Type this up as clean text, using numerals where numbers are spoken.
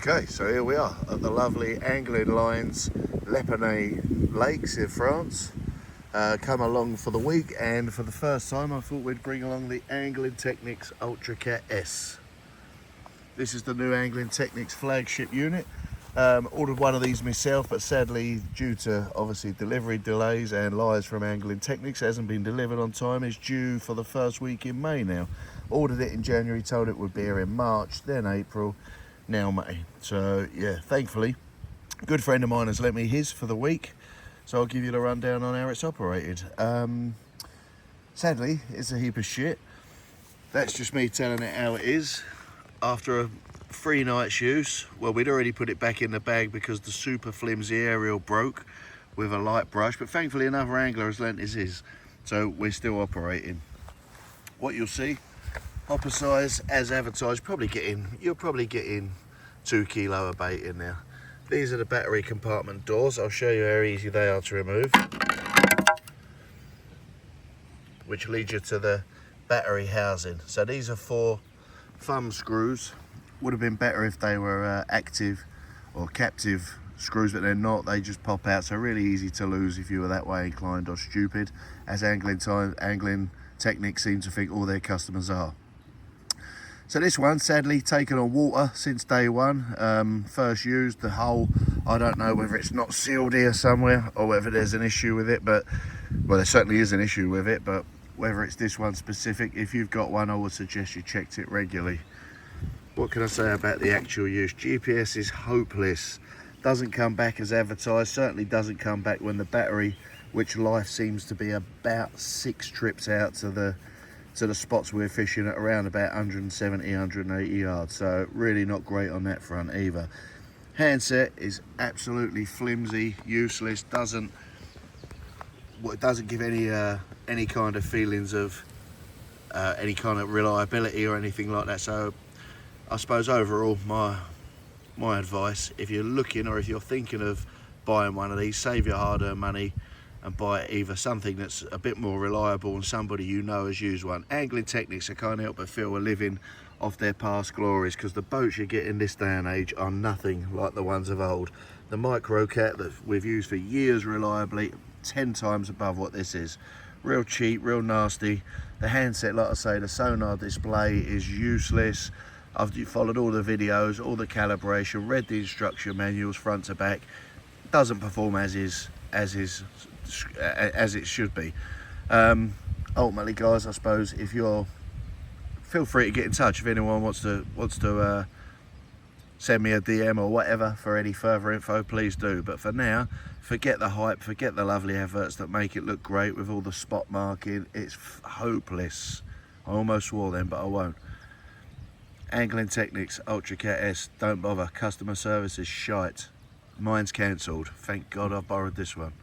Okay, so here we are at the lovely angling lines, Lepernay Lakes in France. Come along for the week, and for the first time I thought we'd bring along the Angling Technics Ultracat S. This is the new Angling Technics flagship unit. Ordered one of these myself, but sadly due to obviously delivery delays and lies from Angling Technics, it hasn't been delivered on time. It's due for the first week in May now. Ordered it in January, told it would be here in March, then April, now May. So yeah, thankfully a good friend of mine has lent me his for the week, so I'll give you the rundown on how it's operated. Sadly it's a heap of shit. That's just me telling it how it is. After a 3 nights use, well, we'd already put it back in the bag because the super flimsy aerial broke with a light brush, but thankfully another angler has lent us his, so we're still operating. What you'll see, hopper size as advertised, you're probably getting 2 kilo of bait in there. These are the battery compartment doors. I'll show you how easy they are to remove, which leads you to the battery housing. So these are 4 thumb screws. Would have been better if they were active or captive screws, but they're not. They just pop out, so really easy to lose if you were that way inclined or stupid, as Angling Technics seem to think all their customers are. So this one, sadly, taken on water since day one. First used, the hole, I don't know whether it's not sealed here somewhere or whether there's an issue with it, but, well, there certainly is an issue with it, but whether it's this one specific, if you've got one, I would suggest you checked it regularly. What can I say about the actual use? GPS is hopeless. Doesn't come back as advertised, certainly doesn't come back when the battery, which life seems to be about 6 trips out to the spots we're fishing at, around about 170, 180 yards. So really not great on that front either. Handset is absolutely flimsy, useless, doesn't give any kind of feelings of any kind of reliability or anything like that. So I suppose overall my advice, if you're looking or if you're thinking of buying one of these, save your hard-earned money and buy either something that's a bit more reliable and somebody you know has used one. Angling Technics, I can't help but feel we're living off their past glories, because the boats you get in this day and age are nothing like the ones of old. The Microcat that we've used for years reliably, 10 times above what this is. Real cheap, real nasty. The handset, like I say, the sonar display is useless. I've followed all the videos, all the calibration, read the instruction manuals front to back. Doesn't perform as it should be. Ultimately, guys, I suppose if you're, feel free to get in touch if anyone wants to send me a DM or whatever for any further info, please do. But for now, forget the hype, forget the lovely adverts that make it look great with all the spot marking. It's hopeless. I almost swore then, but I won't. Angling Technics Ultracat S, don't bother. Customer service is shite. Mine's cancelled. Thank God I borrowed this one.